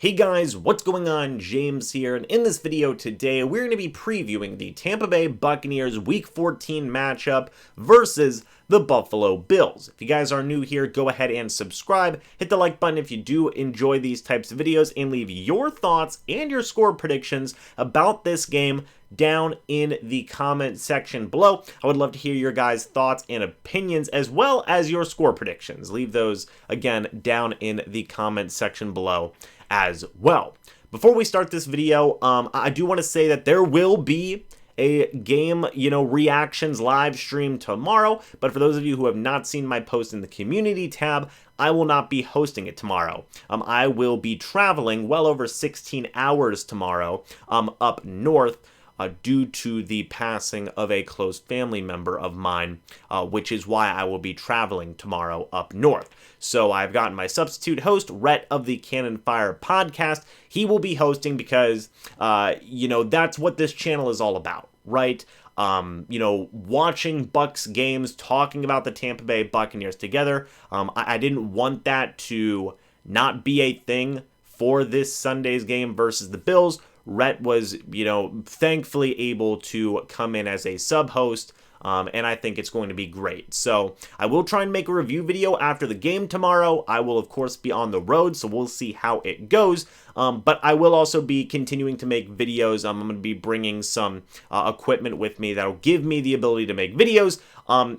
Hey guys, what's going on? James here, and in this video today, we're going to be previewing the Tampa Bay Buccaneers Week 14 matchup versus the Buffalo Bills. If you guys are new here, go ahead and subscribe, hit the like button if you do enjoy these types of videos, and leave your thoughts and your score predictions about this game down in the comment section below. I would love to hear your guys' thoughts and opinions as well as your score predictions. Leave those, again, down in the comment section below as well. Before we start this video, I do want to say that there will be a game, reactions live stream tomorrow, but for those of you who have not seen my post in the community tab, I will not be hosting it tomorrow. I will be traveling well over 16 hours tomorrow up north due to the passing of a close family member of mine, which is why I will be traveling tomorrow up north. So I've gotten my substitute host, Rhett of the Cannon Fire podcast. He will be hosting because, that's what this channel is all about, right? Watching Bucs games, talking about the Tampa Bay Buccaneers together. I didn't want that to not be a thing for this Sunday's game versus the Bills. Rhett was, thankfully able to come in as a sub-host, and I think it's going to be great. So I will try and make a review video after the game tomorrow. I will, of course, be on the road, so we'll see how it goes. But I will also be continuing to make videos. I'm going to be bringing some equipment with me that will give me the ability to make videos,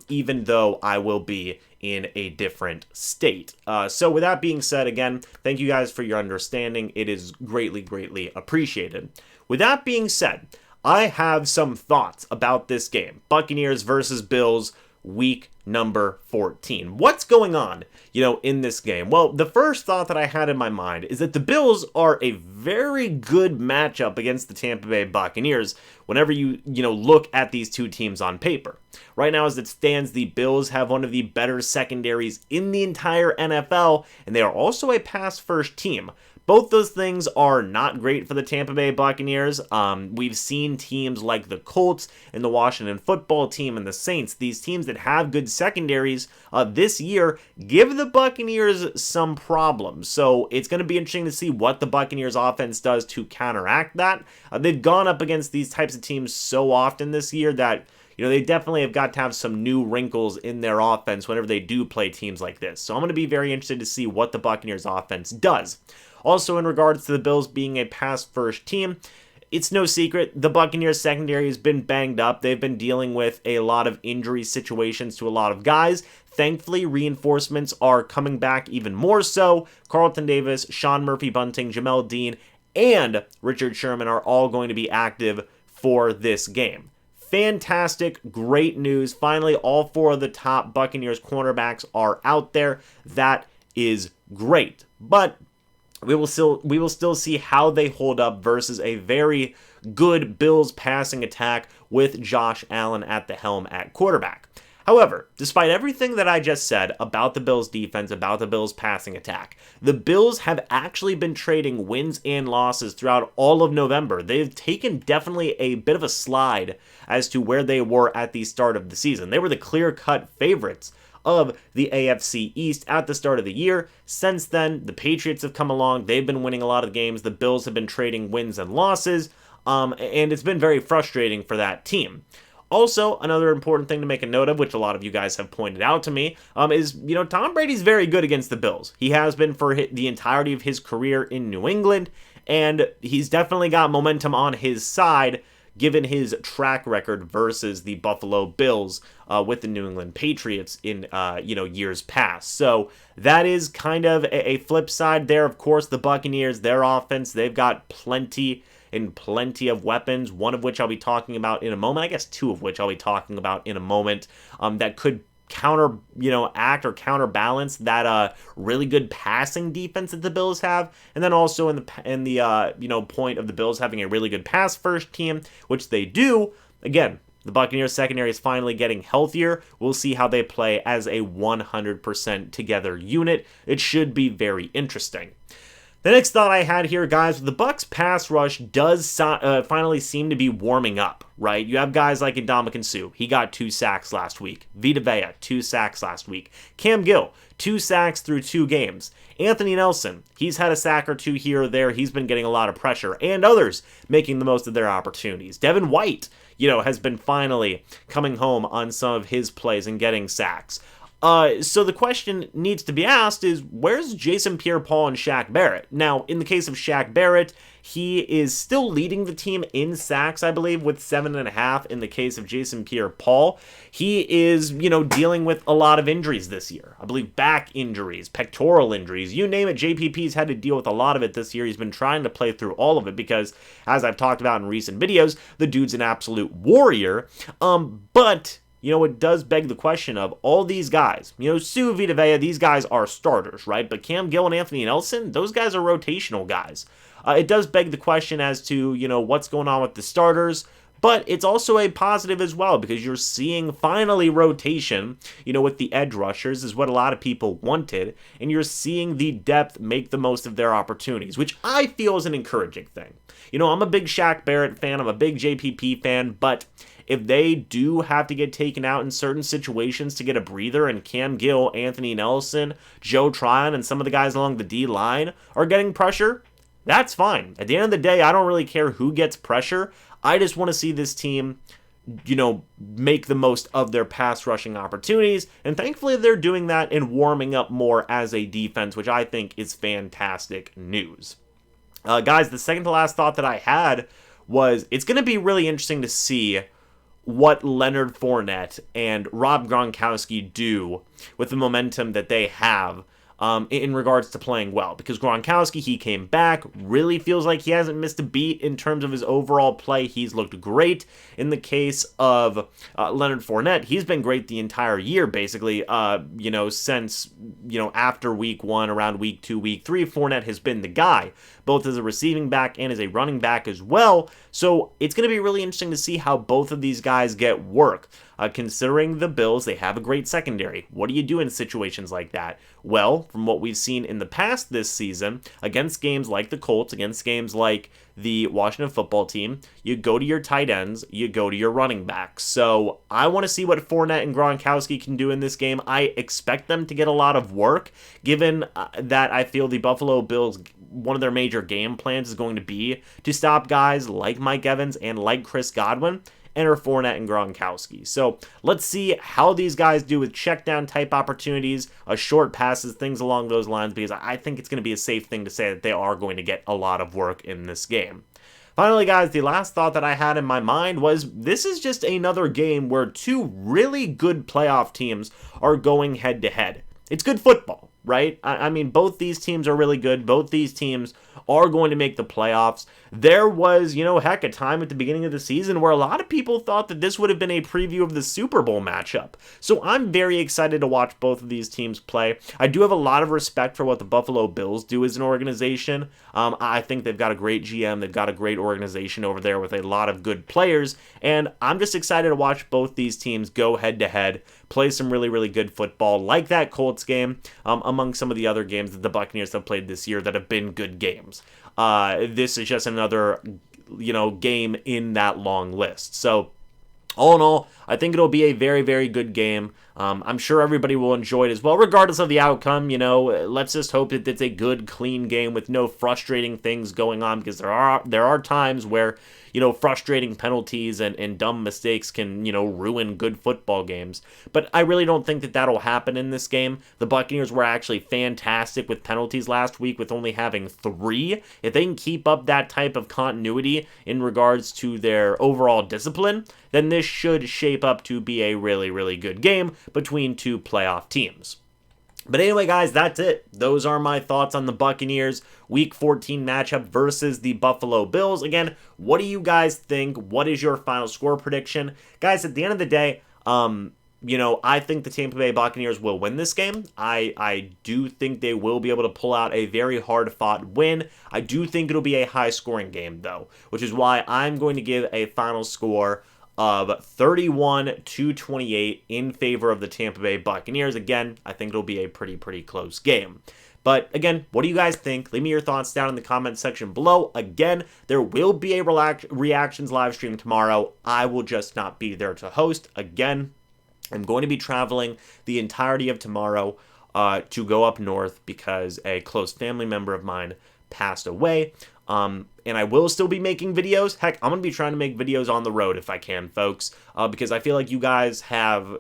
even though I will be in a different state. So with that being said, again, thank you guys for your understanding. It is greatly, greatly appreciated. With that being said, I have some thoughts about this game. Buccaneers versus Bills, week number 14. What's going on, in this game? Well, the first thought that I had in my mind is that the Bills are a very good matchup against the Tampa Bay Buccaneers whenever you look at these two teams on paper. Right now, as it stands, the Bills have one of the better secondaries in the entire NFL, and they are also a pass-first team. Both those things are not great for the Tampa Bay Buccaneers. We've seen teams like the Colts and the Washington football team and the Saints, these teams that have good secondaries this year, give the Buccaneers some problems. So it's going to be interesting to see what the Buccaneers offense does to counteract that. They've gone up against these types of teams so often this year that they definitely have got to have some new wrinkles in their offense whenever they do play teams like this. So I'm going to be very interested to see what the Buccaneers offense does. Also, in regards to the Bills being a pass-first team, it's no secret the Buccaneers secondary has been banged up. They've been dealing with a lot of injury situations to a lot of guys. Thankfully, reinforcements are coming back even more so. Carlton Davis, Sean Murphy-Bunting, Jamel Dean, and Richard Sherman are all going to be active for this game. Fantastic, great news. Finally, all four of the top Buccaneers cornerbacks are out there. That is great. But we will still see how they hold up versus a very good Bills passing attack with Josh Allen at the helm at quarterback. However, despite everything that I just said about the Bills defense, about the Bills passing attack, the Bills have actually been trading wins and losses throughout all of November. They've taken definitely a bit of a slide as to where they were at the start of the season. They were the clear-cut favorites of the AFC East at the start of the year. Since then, the Patriots have come along. They've been winning a lot of games. The Bills have been trading wins and losses, and it's been very frustrating for that team. Also, another important thing to make a note of, which a lot of you guys have pointed out to me, is, Tom Brady's very good against the Bills. He has been for the entirety of his career in New England, and he's definitely got momentum on his side, given his track record versus the Buffalo Bills with the New England Patriots in, years past. So that is kind of a flip side there. Of course, the Buccaneers, their offense, they've got plenty of weapons, one of which I'll be talking about in a moment. I guess two of which I'll be talking about in a moment that could act or counterbalance that really good passing defense that the Bills have, and then also in the point of the Bills having a really good pass first team, which they do. Again, the Buccaneers secondary is finally getting healthier. We'll see how they play as a 100% together unit. It should be very interesting. The next thought I had here, guys, the Bucs pass rush does finally seem to be warming up, right? You have guys like Ndamukong Suh. He got 2 sacks last week. Vita Vea, 2 sacks last week. Cam Gill, 2 sacks through 2 games. Anthony Nelson, he's had a sack or 2 here or there. He's been getting a lot of pressure. And others making the most of their opportunities. Devin White, has been finally coming home on some of his plays and getting sacks. So the question needs to be asked is, where's Jason Pierre-Paul and Shaq Barrett? Now, in the case of Shaq Barrett, he is still leading the team in sacks, I believe, with 7.5. In the case of Jason Pierre-Paul, he is, dealing with a lot of injuries this year. I believe back injuries, pectoral injuries, you name it. JPP's had to deal with a lot of it this year. He's been trying to play through all of it because, as I've talked about in recent videos, the dude's an absolute warrior. But it does beg the question of all these guys. Suh, Vita Vea, these guys are starters, right? But Cam Gill and Anthony Nelson, those guys are rotational guys. It does beg the question as to, what's going on with the starters. But it's also a positive as well because you're seeing finally rotation, with the edge rushers is what a lot of people wanted. And you're seeing the depth make the most of their opportunities, which I feel is an encouraging thing. I'm a big Shaq Barrett fan. I'm a big JPP fan. But if they do have to get taken out in certain situations to get a breather, and Cam Gill, Anthony Nelson, Joe Tryon, and some of the guys along the D-line are getting pressure, that's fine. At the end of the day, I don't really care who gets pressure. I just want to see this team, make the most of their pass rushing opportunities, and thankfully they're doing that and warming up more as a defense, which I think is fantastic news. Guys, the second to last thought that I had was it's going to be really interesting to see what Leonard Fournette and Rob Gronkowski do with the momentum that they have in regards to playing well. Because Gronkowski, he came back, really feels like he hasn't missed a beat in terms of his overall play. He's looked great. In the case of Leonard Fournette, he's been great the entire year, basically, since, after week 1, around week 2, week 3, Fournette has been the guy, both as a receiving back and as a running back as well. So it's going to be really interesting to see how both of these guys get work. Considering the Bills, they have a great secondary. What do you do in situations like that? Well, from what we've seen in the past this season, against games like the Colts, against games like the Washington football team, you go to your tight ends, you go to your running backs. So I want to see what Fournette and Gronkowski can do in this game. I expect them to get a lot of work, given that I feel the Buffalo Bills, one of their major game plans is going to be to stop guys like Mike Evans and like Chris Godwin. Enter Fournette and Gronkowski. So let's see how these guys do with check down type opportunities, short passes, things along those lines, because I think it's going to be a safe thing to say that they are going to get a lot of work in this game. Finally, guys, the last thought that I had in my mind was this is just another game where 2 really good playoff teams are going head to head. It's good football, right? I mean, both these teams are really good. Both these teams are going to make the playoffs. There was, a time at the beginning of the season where a lot of people thought that this would have been a preview of the Super Bowl matchup. So I'm very excited to watch both of these teams play. I do have a lot of respect for what the Buffalo Bills do as an organization. I think they've got a great GM. They've got a great organization over there with a lot of good players. And I'm just excited to watch both these teams go head to head, play some really, really good football, like that Colts game, among some of the other games that the Buccaneers have played this year that have been good games. This is just another, game in that long list. So, all in all, I think it'll be a very, very good game. I'm sure everybody will enjoy it as well, regardless of the outcome. Let's just hope that it's a good, clean game with no frustrating things going on, because there are times where, frustrating penalties and dumb mistakes can, ruin good football games. But I really don't think that that'll happen in this game. The Buccaneers were actually fantastic with penalties last week, with only having 3. If they can keep up that type of continuity in regards to their overall discipline, then this should shape up to be a really, really good game between 2 playoff teams. But anyway, guys, that's it. Those are my thoughts on the Buccaneers Week 14 matchup versus the Buffalo Bills. Again, what do you guys think? What is your final score prediction? Guys, at the end of the day, I think the Tampa Bay Buccaneers will win this game. I do think they will be able to pull out a very hard-fought win. I do think it'll be a high-scoring game, though, which is why I'm going to give a final score of 31-28 in favor of the Tampa Bay Buccaneers. Again, I think it'll be a pretty close game. But again, what do you guys think? Leave me your thoughts down in the comment section below. Again, there will be a reactions live stream tomorrow. I will just not be there to host. Again, I'm going to be traveling the entirety of tomorrow to go up north because a close family member of mine passed away. And I will still be making videos. Heck, I'm going to be trying to make videos on the road if I can, folks, because I feel like you guys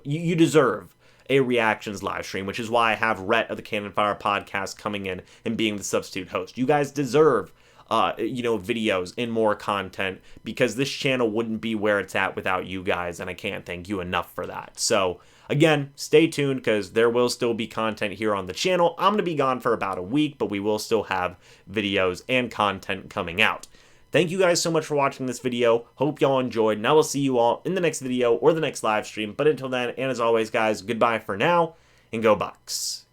you deserve a reactions live stream, which is why I have Rhett of the Cannon Fire podcast coming in and being the substitute host. You guys deserve videos and more content, because this channel wouldn't be where it's at without you guys, and I can't thank you enough for that. So again, stay tuned, because there will still be content here on the channel. I'm going to be gone for about a week, but we will still have videos and content coming out. Thank you guys so much for watching this video. Hope y'all enjoyed, and I will see you all in the next video or the next live stream. But until then, and as always, guys, goodbye for now, and go Bucs.